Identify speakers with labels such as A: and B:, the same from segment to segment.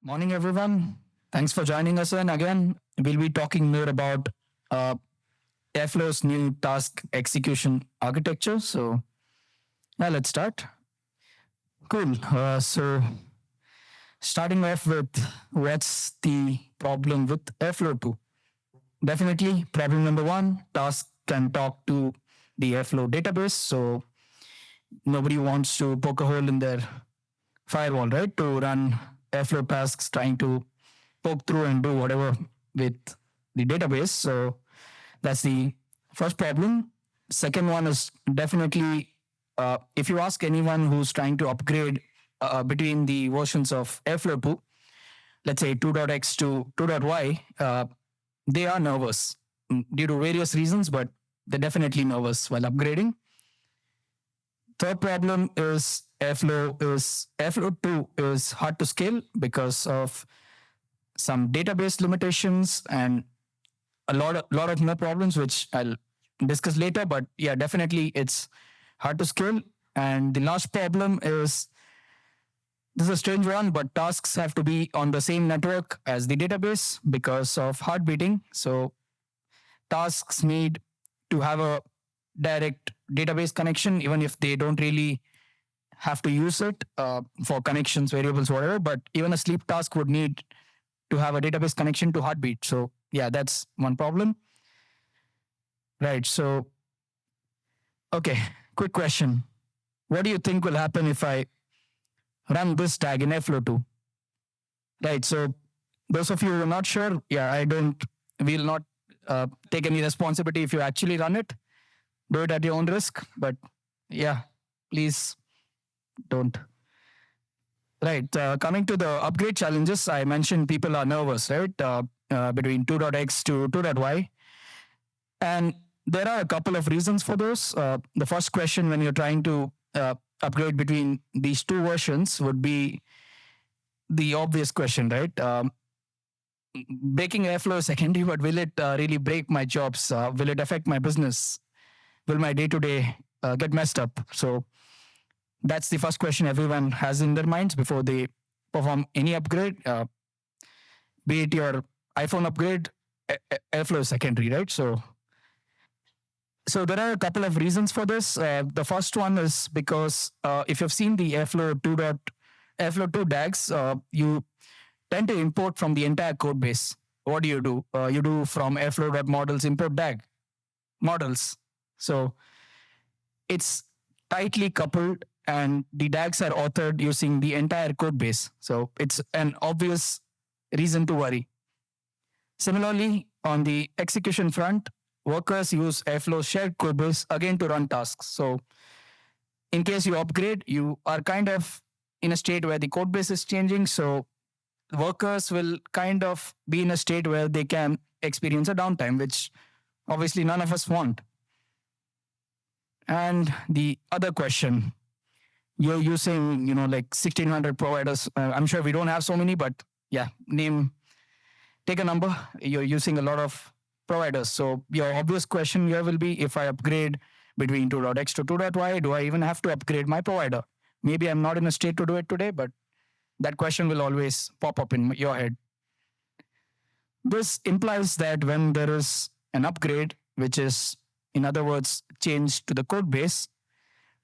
A: Morning, everyone. Thanks for joining us. And again, we'll be talking more about uh, Airflow's new task execution architecture. So, yeah, let's start. Cool. So, starting off with what's the problem with Airflow 2? Definitely, problem number one, task can talk to the Airflow database. So, nobody wants to poke a hole in their firewall, right? To run Airflow tasks trying to poke through and do whatever with the database. So that's the first problem. Second one is definitely if you ask anyone who's trying to upgrade between the versions of Airflow 2, let's say 2.x to 2.y, they are nervous due to various reasons, but they're definitely nervous while upgrading. Third problem is Airflow 2 is hard to scale because of some database limitations and a lot of more problems, which I'll discuss later. But yeah, definitely it's hard to scale. And the last problem is this is a strange one, but tasks have to be on the same network as the database because of heart beating. So tasks need to have a direct database connection, even if they don't really have to use it for connections, variables, whatever. But even a sleep task would need to have a database connection to Heartbeat. So yeah, that's one problem. Right. So okay, quick question. What do you think will happen if I run this tag in Airflow 2? Right. So those of you who are not sure, yeah, I don't will not take any responsibility if you actually run it. Do it at your own risk. But yeah, please don't. Right. Coming to the upgrade challenges, I mentioned people are nervous, right? Between 2.x to 2.y. And there are a couple of reasons for those. The first question when you're trying to upgrade between these two versions would be the obvious question, right? Breaking Airflow is secondary, but will it really break my jobs? Will it affect my business? Will my day to day get messed up? So that's the first question everyone has in their minds before they perform any upgrade, be it your iPhone upgrade, Airflow is secondary, right? So there are a couple of reasons for this. The first one is because if you've seen the Airflow 2 DAGs, you tend to import from the entire code base. What do? You do from Airflow.models import DAG models. So it's tightly coupled and the DAGs are authored using the entire code base. So it's an obvious reason to worry. Similarly, on the execution front, workers use Airflow's shared code base again to run tasks. So in case you upgrade, you are kind of in a state where the code base is changing. So workers will kind of be in a state where they can experience a downtime, which obviously none of us want. And the other question, you're using, like 1600 providers. I'm sure we don't have so many, but yeah, take a number. You're using a lot of providers. So your obvious question here will be, if I upgrade between 2.x to 2.y, do I even have to upgrade my provider? Maybe I'm not in a state to do it today, but that question will always pop up in your head. This implies that when there is an upgrade, which is, in other words, change to the code base,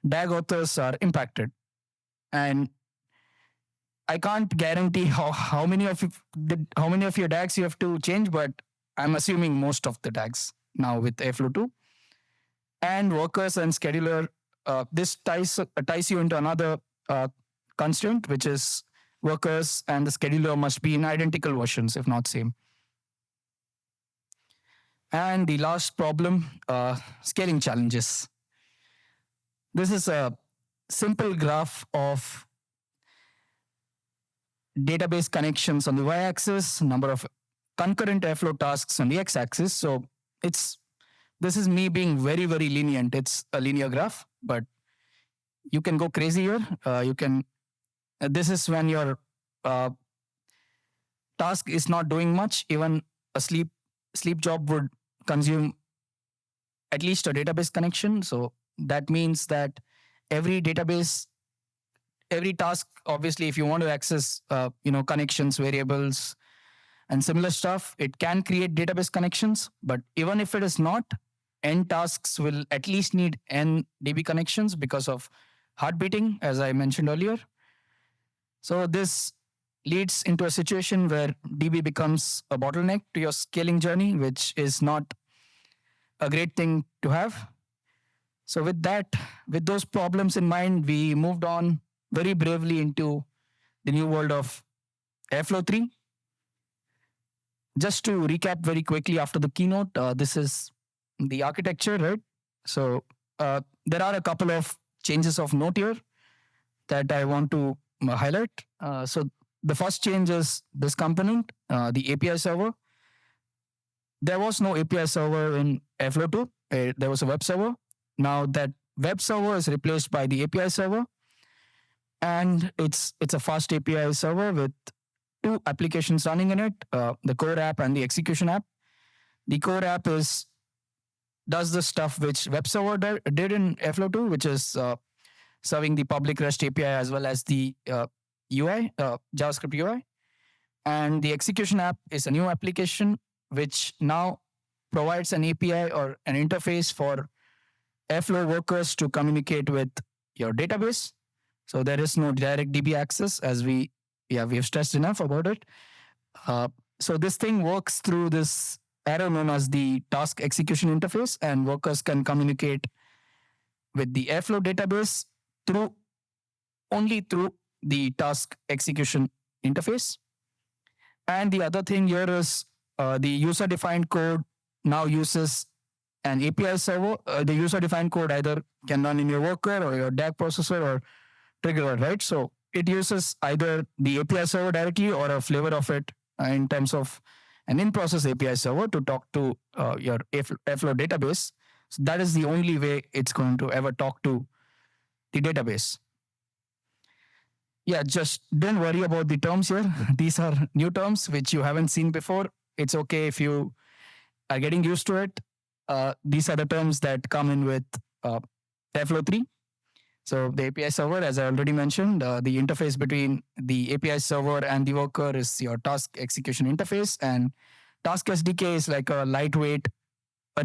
A: DAG authors are impacted. And I can't guarantee how many of your DAGs you have to change, but I'm assuming most of the DAGs now with Airflow 2. And workers and scheduler, this ties you into another constraint, which is workers and the scheduler must be in identical versions, if not same. And the last problem, scaling challenges. This is a simple graph of database connections on the y-axis, number of concurrent Airflow tasks on the x-axis. So this is me being very, very lenient. It's a linear graph, but you can go crazy here. This is when your task is not doing much. Even a sleep job would consume at least a database connection. So that means that every database every task, obviously, if you want to access, connections, variables, and similar stuff, it can create database connections. But even if it is not, n tasks will at least need n DB connections because of heart beating, as I mentioned earlier. So this leads into a situation where DB becomes a bottleneck to your scaling journey, which is not a great thing to have. So with those problems in mind, we moved on very bravely into the new world of Airflow 3. Just to recap very quickly after the keynote, this is the architecture, right? So there are a couple of changes of note here that I want to highlight. So the first change is this component, the API server. There was no API server in Airflow 2. There was a web server. Now that web server is replaced by the API server, and it's a fast API server with two applications running in it, the core app and the execution app. The core app does the stuff which web server did in Airflow 2, which is serving the public REST API as well as the UI, JavaScript UI. And the execution app is a new application which now provides an API or an interface for Airflow workers to communicate with your database. So there is no direct DB access, as we have stressed enough about it. So this thing works through this arrow known as the task execution interface, and workers can communicate with the Airflow database only through the task execution interface. And the other thing here is the user-defined code now uses an API server. The user-defined code either can run in your worker or your DAG processor or trigger, right? So it uses either the API server directly or a flavor of it in terms of an in-process API server to talk to your Airflow database. So that is the only way it's going to ever talk to the database. Yeah, just don't worry about the terms here. These are new terms which you haven't seen before. It's okay if you are getting used to it. These are the terms that come in with Airflow 3. So the API server, as I already mentioned, the interface between the API server and the worker is your task execution interface. And Task SDK is like a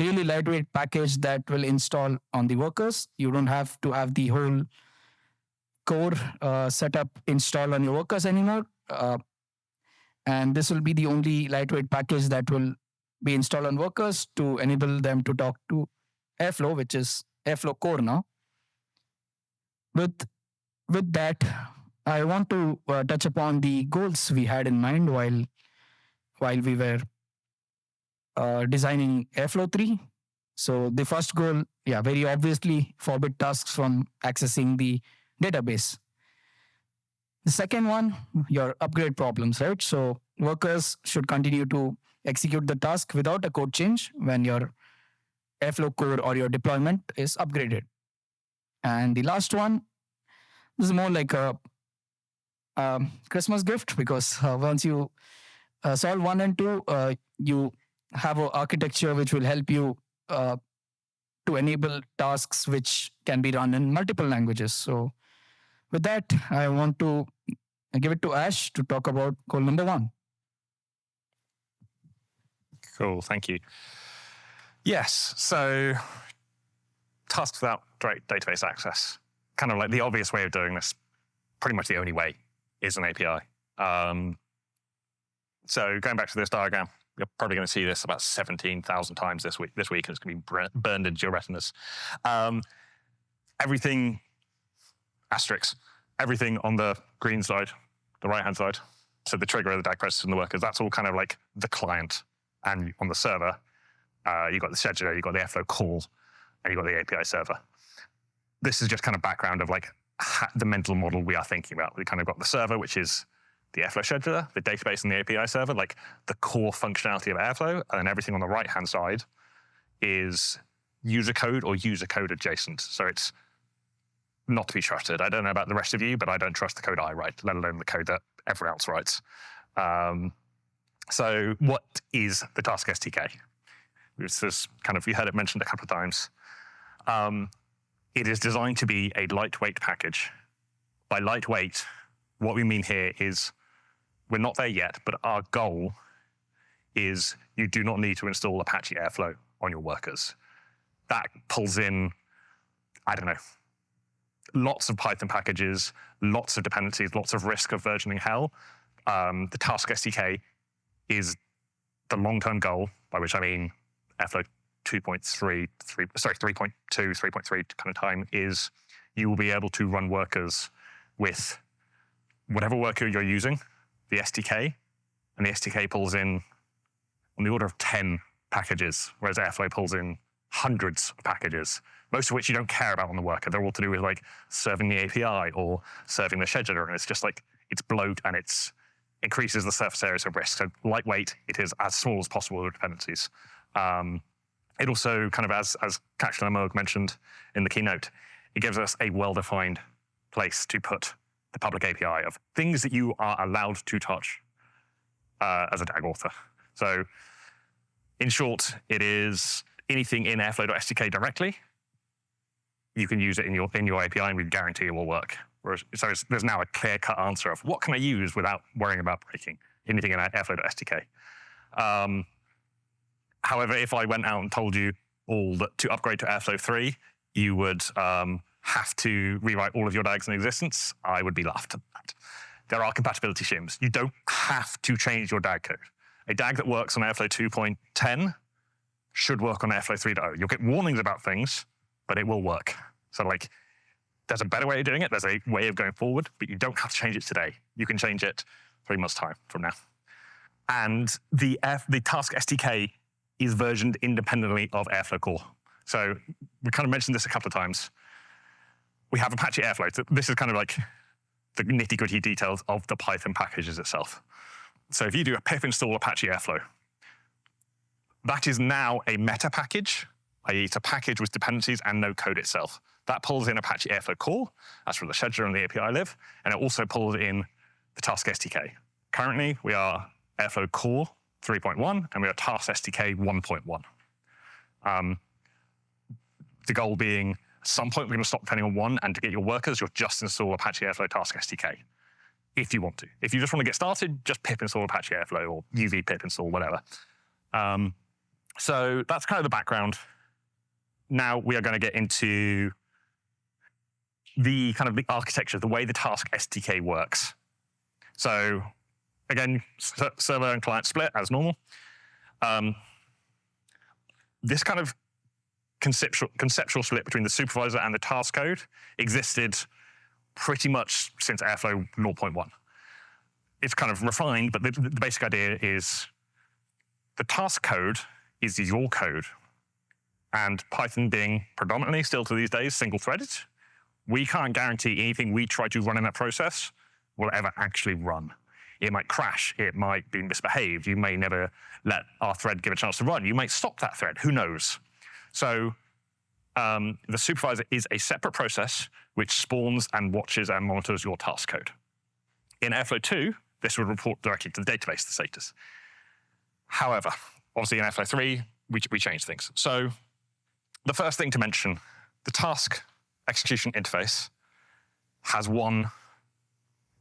A: really lightweight package that will install on the workers. You don't have to have the whole core setup installed on your workers anymore. And this will be the only lightweight package that will be installed on workers to enable them to talk to Airflow, which is Airflow core now. With that, I want to touch upon the goals we had in mind while we were designing Airflow 3. So the first goal, very obviously, forbid tasks from accessing the database. The second one, your upgrade problems, right? So workers should continue to execute the task without a code change when your Airflow core or your deployment is upgraded. And the last one, this is more like a Christmas gift, because once you solve 1 and 2, you have an architecture which will help you to enable tasks which can be run in multiple languages. So with that, I want to give it to Ash to talk about goal number 1.
B: Cool, thank you. Yes, so tasks without direct database access. Kind of like the obvious way of doing this, pretty much the only way, is an API. So going back to this diagram, you're probably going to see this about 17,000 times this week, and it's going to be burned into your retinas. Everything, asterisks, everything on the green side, the right-hand side, so the trigger, the DAG process, and the workers, that's all kind of like the client. And on the server, you've got the scheduler, you've got the Airflow call, and you've got the API server. This is just kind of background of like the mental model we are thinking about. We kind of got the server, which is the Airflow scheduler, the database, and the API server, like the core functionality of Airflow, and then everything on the right-hand side is user code or user code adjacent. So it's not to be trusted. I don't know about the rest of you, but I don't trust the code I write, let alone the code that everyone else writes. So what is the Task SDK? This is kind of, you heard it mentioned a couple of times. It is designed to be a lightweight package by lightweight, what we mean here is we're not there yet, but our goal is you do not need to install Apache Airflow on your workers. That pulls in, I don't know, lots of Python packages, lots of dependencies, lots of risk of versioning hell. The Task SDK is the long-term goal, by which I mean Airflow 3.2, 3.3 kind of time, is you will be able to run workers with whatever worker you're using, the SDK, and the SDK pulls in on the order of 10 packages, whereas Airflow pulls in hundreds of packages, most of which you don't care about on the worker. They're all to do with like serving the API or serving the scheduler, and it's just like, it's bloat and it's increases the surface areas of risk. So lightweight, it is as small as possible with dependencies. It also kind of, as Catch and Amogh mentioned in the keynote, it gives us a well-defined place to put the public API of things that you are allowed to touch as a DAG author. So in short, it is anything in Airflow.SDK directly. You can use it in your API, and we guarantee it will work. So there's now a clear-cut answer of what can I use without worrying about breaking anything in Airflow.SDK. However, if I went out and told you all that to upgrade to Airflow 3, you would have to rewrite all of your DAGs in existence, I would be laughed at. There are compatibility shims. You don't have to change your DAG code. A DAG that works on Airflow 2.10 should work on Airflow 3.0. You'll get warnings about things, but it will work. So like, there's a better way of doing it. There's a way of going forward, but you don't have to change it today. You can change it 3 months' time from now. And the Task SDK is versioned independently of Airflow core. So we kind of mentioned this a couple of times. We have Apache Airflow. So this is kind of like the nitty-gritty details of the Python packages itself. So if you do a pip install Apache Airflow, that is now a meta package, i.e. it's a package with dependencies and no code itself. That pulls in Apache Airflow core, that's where the scheduler and the API live, and it also pulls in the Task SDK. Currently, we are Airflow core 3.1, and we are Task SDK 1.1. The goal being, at some point, we're going to stop depending on one, and to get your workers, you'll just install Apache Airflow Task SDK, if you want to. If you just want to get started, just pip install Apache Airflow, or UV pip install, whatever. So that's kind of the background. Now we are going to get into the kind of the architecture, the way the Task SDK works. So again, server and client split as normal. This kind of conceptual split between the supervisor and the task code existed pretty much since Airflow 0.1. It's kind of refined, but the basic idea is the task code is your code. And Python being predominantly, still to these days, single-threaded, we can't guarantee anything we try to run in that process will ever actually run. It might crash. It might be misbehaved. You may never let our thread give a chance to run. You might stop that thread. Who knows? So the supervisor is a separate process which spawns and watches and monitors your task code. In Airflow 2, this would report directly to the database, the status. However, obviously in Airflow 3, we changed things. So the first thing to mention, the task execution interface has one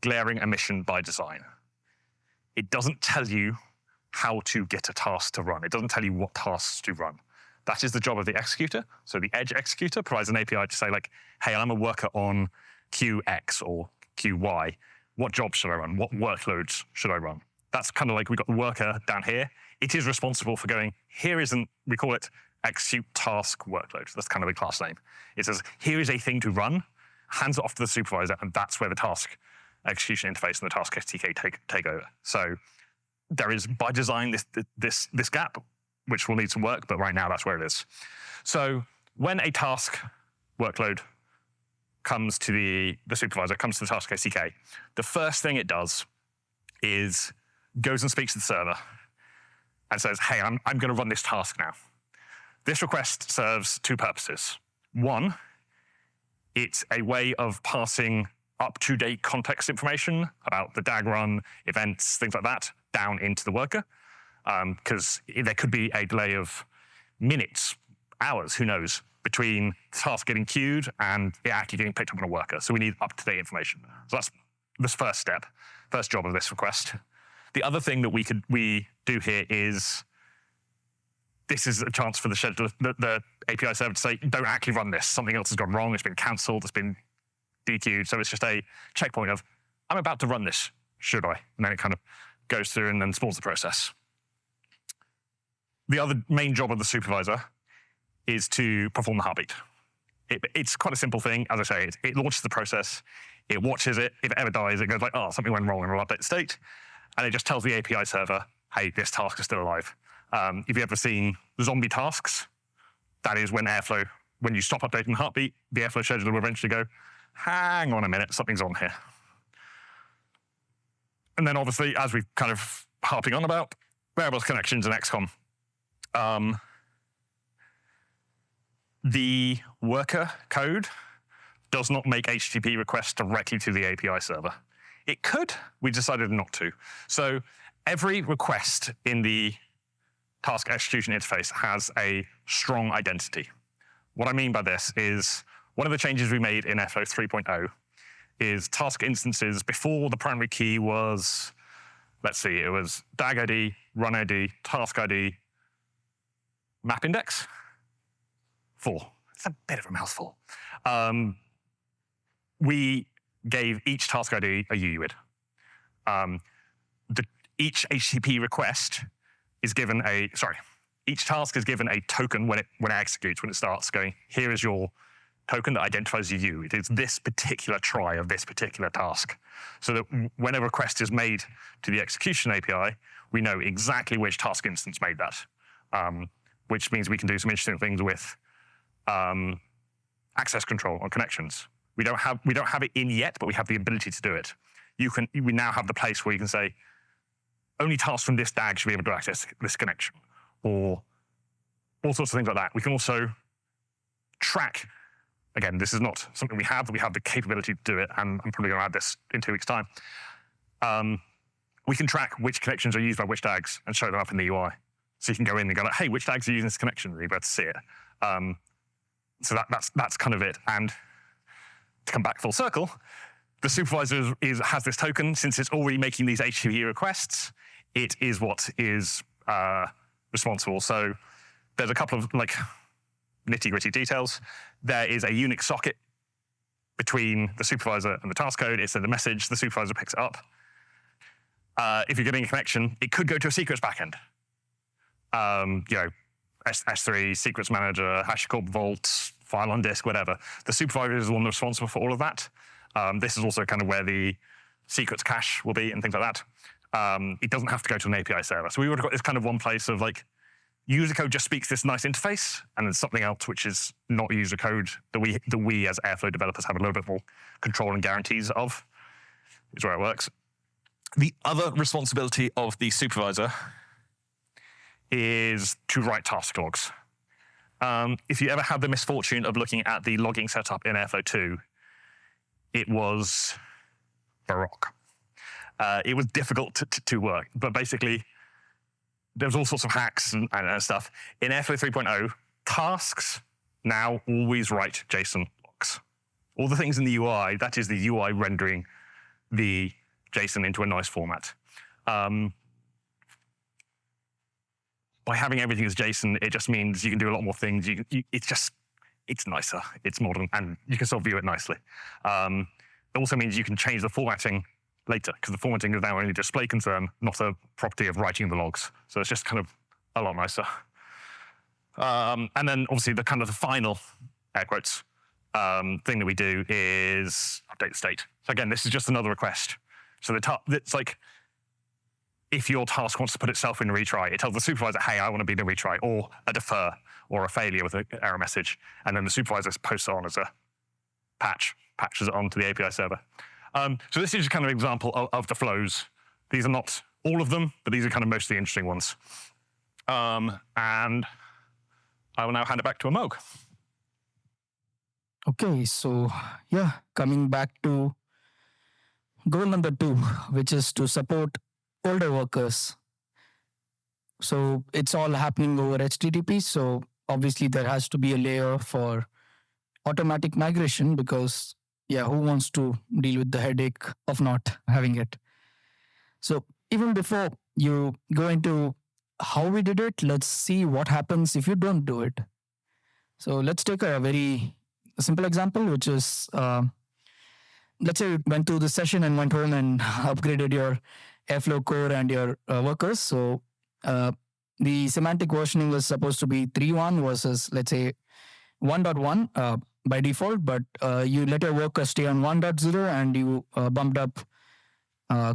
B: glaring omission by design. It doesn't tell you how to get a task to run. It doesn't tell you what tasks to run. That is the job of the executor. So the edge executor provides an API to say like, hey, I'm a worker on QX or QY. What jobs should I run? What workloads should I run? That's kind of like we've got the worker down here. It is responsible for going, here isn't, we call it execute task workload. That's kind of the class name. It says, here is a thing to run, hands it off to the supervisor, and that's where the task execution interface and the task SDK take over. So there is, by design, this gap, which will need some work, but right now that's where it is. So when a task workload comes to the supervisor, comes to the task SDK, the first thing it does is goes and speaks to the server and says, hey, I'm going to run this task now. This request serves two purposes. One, it's a way of passing up-to-date context information about the DAG run, events, things like that, down into the worker, because there could be a delay of minutes, hours, who knows, between task getting queued and it actually getting picked up on a worker. So we need up-to-date information. So that's this first step, first job of this request. The other thing that we do here is this is a chance for the scheduler, the API server to say, don't actually run this. Something else has gone wrong. It's been cancelled. It's been dequeued. So it's just a checkpoint of, I'm about to run this. Should I? And then it kind of goes through and then spawns the process. The other main job of the supervisor is to perform the heartbeat. It's quite a simple thing. As I say, it launches the process. It watches it. If it ever dies, it goes like, oh, something went wrong and we'll update the state. And it just tells the API server, hey, this task is still alive. If you've ever seen zombie tasks, that is when you stop updating the heartbeat, the Airflow scheduler will eventually go, hang on a minute, something's on here. And then obviously, as we've kind of harping on about, variables, connections, and XCOM. The worker code does not make HTTP requests directly to the API server. It could, we decided not to. So every request in the task execution interface has a strong identity. What I mean by this is one of the changes we made in Airflow 3.0 is task instances before the primary key was, let's see, it was DAG ID, run ID, task ID, map index, 4. It's a bit of a mouthful. We gave each task ID a UUID. Each HTTP request is given each task is given a token when it executes, when it starts going, here is your token that identifies you. It is this particular try of this particular task. So that when a request is made to the execution API, we know exactly which task instance made that, which means we can do some interesting things with access control on connections. We don't have it in yet, but we have the ability to do it. We now have the place where you can say, only tasks from this DAG should be able to access this connection, or all sorts of things like that. We can also track, again, this is not something we have, but we have the capability to do it, and I'm probably going to add this in 2 weeks' time. We can track which connections are used by which DAGs and show them up in the UI. So you can go in and go like, hey, which DAGs are using this connection? And you'll be able to see it. So that's kind of it. And to come back full circle, the supervisor has this token. Since it's already making these HTTP requests, it is what is responsible. So there's a couple of like nitty-gritty details. There is a Unix socket between the supervisor and the task code. It sends a message, the supervisor picks it up. If you're getting a connection, it could go to a secrets backend. S3, secrets manager, HashiCorp Vault, file on disk, whatever. The supervisor is the one responsible for all of that. This is also kind of where the secrets cache will be and things like that. It doesn't have to go to an API server. So we would have got this kind of one place of like, user code just speaks this nice interface, and then something else which is not user code that we as Airflow developers have a little bit more control and guarantees of, is where it works. The other responsibility of the supervisor is to write task logs. If you ever had the misfortune of looking at the logging setup in Airflow 2, it was baroque. It was difficult to work, but basically there was all sorts of hacks and stuff. In Airflow 3.0, tasks now always write JSON logs. All the things in the UI, that is the UI rendering the JSON into a nice format. By having everything as JSON, it just means you can do a lot more things. It's nicer, it's modern, and you can still view it nicely. It also means you can change the formatting later, because the formatting is now only a display concern, not a property of writing the logs. So it's just kind of a lot nicer. And then obviously the kind of the final, air quotes, thing that we do is update the state. So again, this is just another request. So it's like, if your task wants to put itself in a retry, it tells the supervisor, hey, I want to be in a retry, or a defer, or a failure with an error message. And then the supervisor posts it on as a patches it onto the API server. So this is just kind of an example of the flows. These are not all of them, but these are kind of most of the interesting ones. And I will now hand it back to Amogh.
A: Okay, so yeah, coming back to goal number 2, which is to support older workers. So it's all happening over HTTP. So obviously there has to be a layer for automatic migration because, yeah, who wants to deal with the headache of not having it? So even before you go into how we did it, let's see what happens if you don't do it. So let's take a very simple example, which is let's say you went to the session and went home and upgraded your Airflow core and your workers. So uh, the semantic versioning was supposed to be 3.1 versus, let's say, 1.1 by default, but you let your worker stay on 1.0 and you bumped up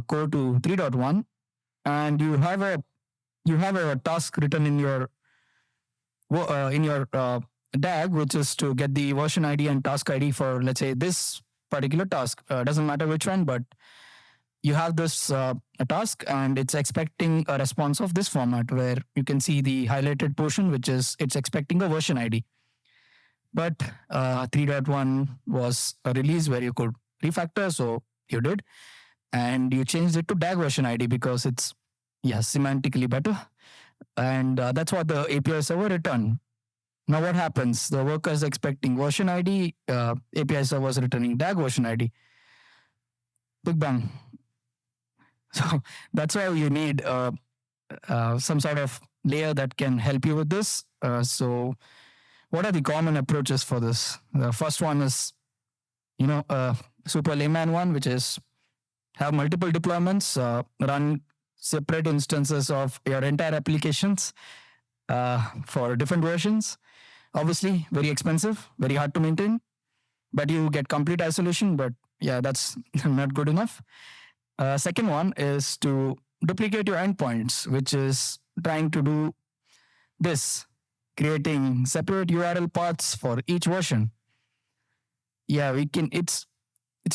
A: core to 3.1, and you have a task written in your DAG, which is to get the version ID and task ID for, let's say, this particular task. Doesn't matter which one, but you have this a task and it's expecting a response of this format where you can see the highlighted portion, which is it's expecting a version ID. But 3.1 was a release where you could refactor, so you did. And you changed it to DAG version ID because it's, yeah, semantically better. And that's what the API server returned. Now what happens? The worker is expecting version ID, API server is returning DAG version ID. Big bang. So that's why you need some sort of layer that can help you with this. So what are the common approaches for this? The first one is, super layman one, which is have multiple deployments, run separate instances of your entire applications for different versions. Obviously, very expensive, very hard to maintain, but you get complete isolation. But yeah, that's not good enough. Second one is to duplicate your endpoints, which is trying to do this, creating separate URL paths for each version. Yeah, we can. It's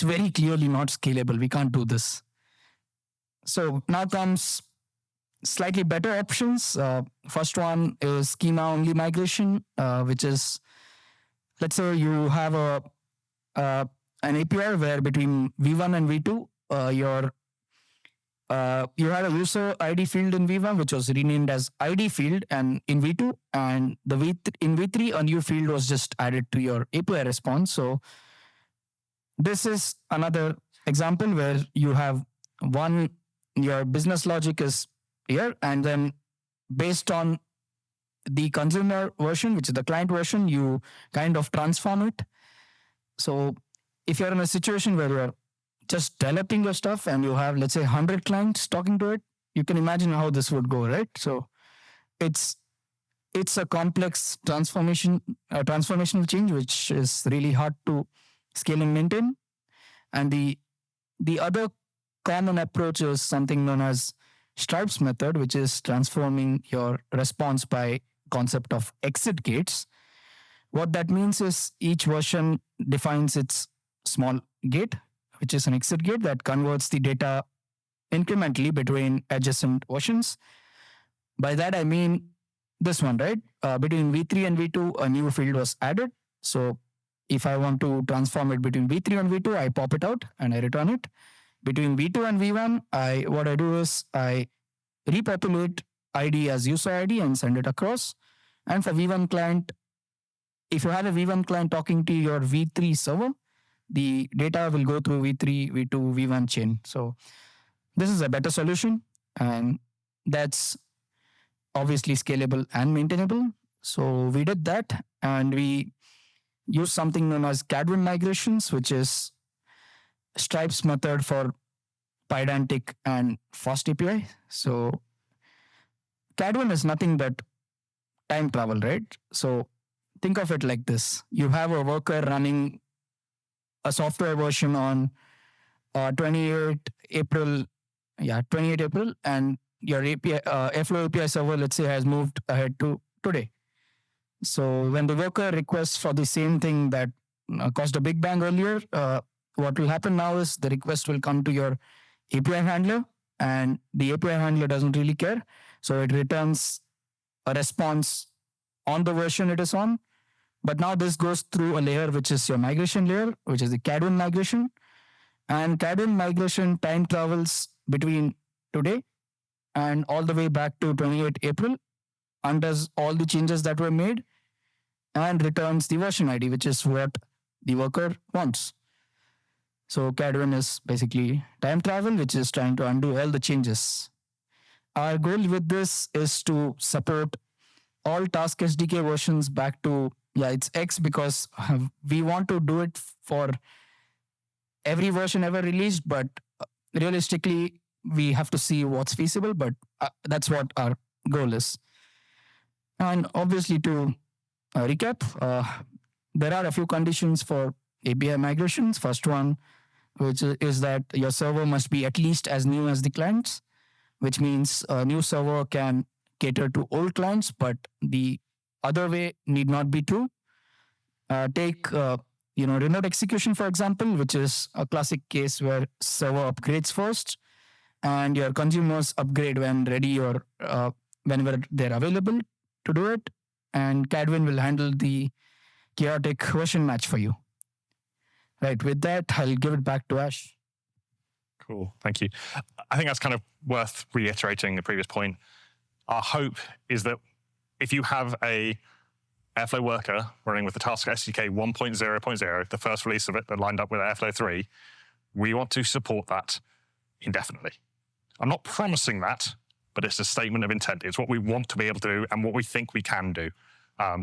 A: very clearly not scalable. We can't do this. So now comes slightly better options. First one is schema only migration, which is, let's say you have an API where between V1 and V2, you had a user ID field in V1 which was renamed as ID field, and in V2, and in V3 a new field was just added to your API response. So this is another example where you have your business logic is here, and then based on the consumer version, which is the client version, you kind of transform it. So if you're in a situation where you're just developing your stuff and you have, let's say, 100 clients talking to it, you can imagine how this would go, right? So it's a complex transformational change, which is really hard to scale and maintain. And the other common approach is something known as Stripe's method, which is transforming your response by concept of exit gates. What that means is each version defines its small gate, which is an exit gate that converts the data incrementally between adjacent versions. By that, I mean this one, right? Between V3 and V2, a new field was added. So if I want to transform it between V3 and V2, I pop it out and I return it. Between V2 and V1, what I do is I repopulate ID as user ID and send it across. And for V1 client, if you have a V1 client talking to your V3 server, the data will go through V3, V2, V1 chain. So this is a better solution, and that's obviously scalable and maintainable. So we did that, and we used something known as Cadwin migrations, which is Stripe's method for Pydantic and Fast API. So Cadwin is nothing but time travel, right? So think of it like this. You have a worker running a software version on 28 April, and your API, Airflow API server, let's say, has moved ahead to today. So when the worker requests for the same thing that caused a big bang earlier, what will happen now is the request will come to your API handler, and the API handler doesn't really care. So it returns a response on the version it is on. But now this goes through a layer, which is your migration layer, which is the Cadwin migration. And Cadwin migration time travels between today and all the way back to 28 April, undoes all the changes that were made, and returns the version ID, which is what the worker wants. So CAD1 is basically time travel, which is trying to undo all the changes. Our goal with this is to support all task SDK versions back to, yeah, it's X, because we want to do it for every version ever released, but realistically, we have to see what's feasible, but that's what our goal is. And obviously, to recap, there are a few conditions for API migrations. First one, which is that your server must be at least as new as the clients, which means a new server can cater to old clients, but the other way need not be true. Take remote execution, for example, which is a classic case where server upgrades first and your consumers upgrade when ready or whenever they're available to do it. And CADWin will handle the chaotic version match for you. Right. With that, I'll give it back to Ash.
B: Cool. Thank you. I think that's kind of worth reiterating the previous point. Our hope is that if you have a Airflow worker running with the Task SDK 1.0.0, the first release of it that lined up with Airflow 3, we want to support that indefinitely. I'm not promising that, but it's a statement of intent. It's what we want to be able to do and what we think we can do.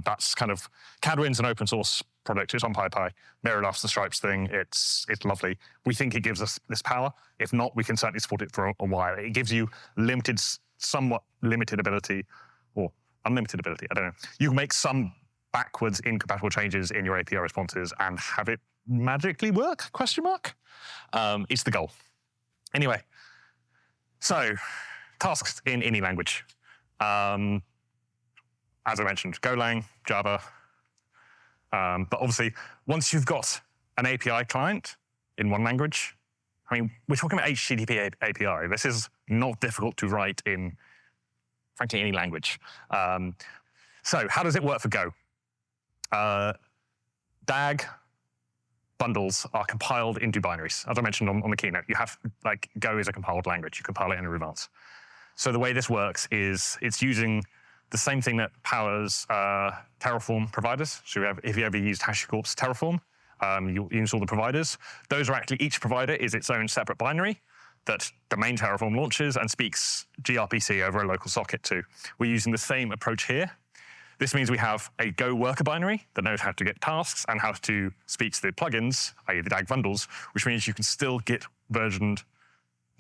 B: That's kind of, CADWin's an open source product. It's on PyPy. Miro loves the Stripes thing. It's lovely. We think it gives us this power. If not, we can certainly support it for a while. It gives you somewhat limited ability, or unlimited ability, I don't know. You can make some backwards incompatible changes in your API responses and have it magically work, ? It's the goal. Anyway, so tasks in any language. As I mentioned, Golang, Java. But obviously, once you've got an API client in one language, I mean, we're talking about HTTP API. This is not difficult to write in, frankly, any language. So how does it work for Go? DAG bundles are compiled into binaries. As I mentioned on the keynote, you have, Go is a compiled language. You compile it in advance. So the way this works is it's using the same thing that powers Terraform providers. So if you ever used HashiCorp's Terraform, you install the providers. Those are actually, each provider is its own separate binary that the main Terraform launches and speaks gRPC over a local socket to. We're using the same approach here. This means we have a Go worker binary that knows how to get tasks and how to speak to the plugins, i.e. the DAG bundles, which means you can still get versioned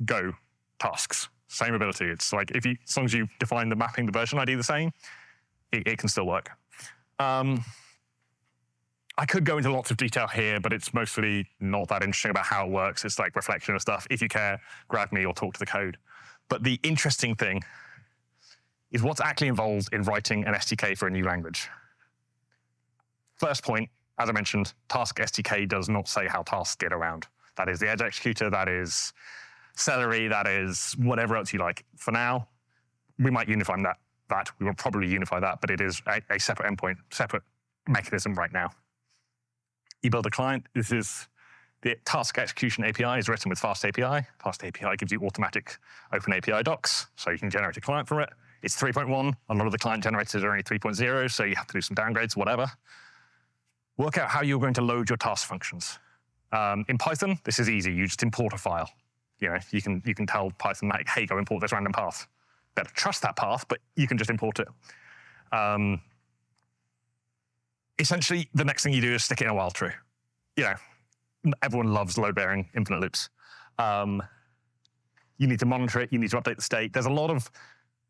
B: Go tasks. Same ability. It's like as long as you define the mapping, the version ID the same, it can still work. I could go into lots of detail here, but it's mostly not that interesting about how it works. It's like reflection of stuff. If you care, grab me or talk to the code. But the interesting thing is what's actually involved in writing an SDK for a new language. First point, as I mentioned, Task SDK does not say how tasks get around. That is the edge executor, that is Celery, that is whatever else you like. For now, we might unify that. We will probably unify that, but it is a separate endpoint, separate mechanism right now. You build a client. This is the Task Execution API is written with Fast API. Fast API gives you automatic open API docs, so you can generate a client for it. It's 3.1. A lot of the client generators are only 3.0, so you have to do some downgrades, whatever. Work out how you're going to load your task functions. In Python, this is easy. You just import a file. You can tell Python, like, hey, go import this random path. Better trust that path, but you can just import it. Essentially, the next thing you do is stick it in a while true. Everyone loves load-bearing infinite loops. You need to monitor it. You need to update the state. There's a lot of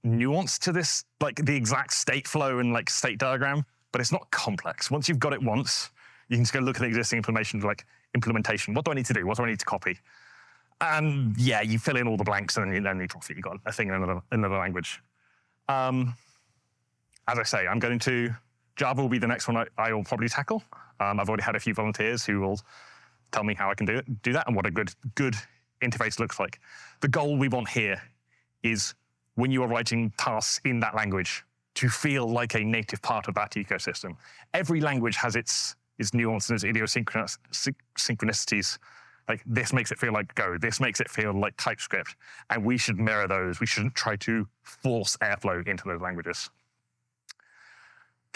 B: nuance to this, like the exact state flow and like state diagram, but it's not complex. Once you've got it once, you can just go look at the existing implementation. What do I need to do? What do I need to copy? And yeah, you fill in all the blanks and then you you've got a thing in another language. As I say, Java will be the next one I will probably tackle. I've already had a few volunteers who will tell me how I can do that and what a good interface looks like. The goal we want here is when you are writing tasks in that language to feel like a native part of that ecosystem. Every language has its nuances, its idiosyncrasies. Like this makes it feel like Go. This makes it feel like TypeScript. And we should mirror those. We shouldn't try to force Airflow into those languages.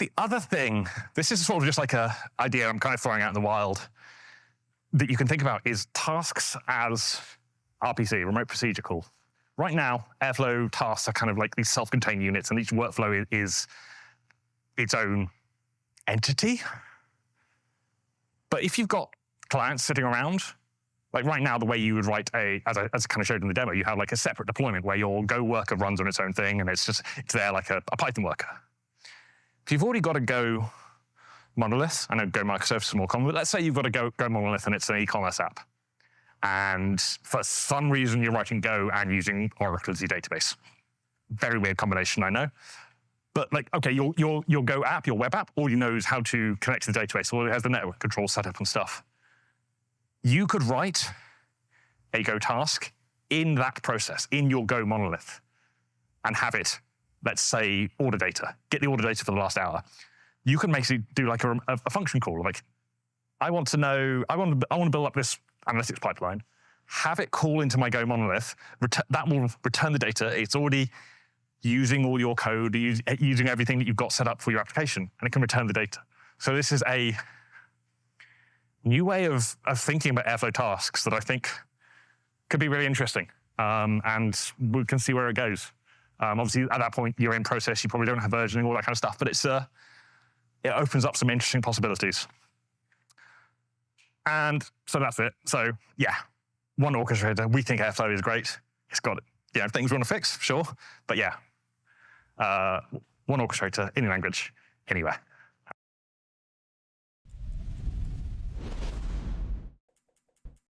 B: The other thing, this is sort of just like a idea I'm kind of throwing out in the wild that you can think about, is tasks as RPC, remote procedure call. Right now, Airflow tasks are kind of like these self-contained units, and each workflow is its own entity. But if you've got clients sitting around, like right now, the way you would write as I kind of showed in the demo, you have like a separate deployment where your Go worker runs on its own thing, and it's there like a Python worker. If you've already got a Go monolith, I know Go microservice is more common, but let's say you've got a Go monolith and it's an e-commerce app. And for some reason, you're writing Go and using Oracle as your database. Very weird combination, I know. But like, okay, your Go app, your web app, all you know is how to connect to the database, or it has the network control set up and stuff. You could write a Go task in that process, in your Go monolith, and have it, let's say, order data. Get the order data for the last hour. You can basically do like a function call. Like, I want to build up this analytics pipeline, have it call into my Go monolith, that will return the data. It's already using all your code, using everything that you've got set up for your application, and it can return the data. So this is a new way of thinking about Airflow tasks that I think could be really interesting, and we can see where it goes. Obviously, at that point, you're in process, you probably don't have versioning, all that kind of stuff, but it opens up some interesting possibilities. And so that's it. So yeah, one orchestrator. We think Airflow is great. It's got things we want to fix, sure. But yeah, one orchestrator, any language, anywhere.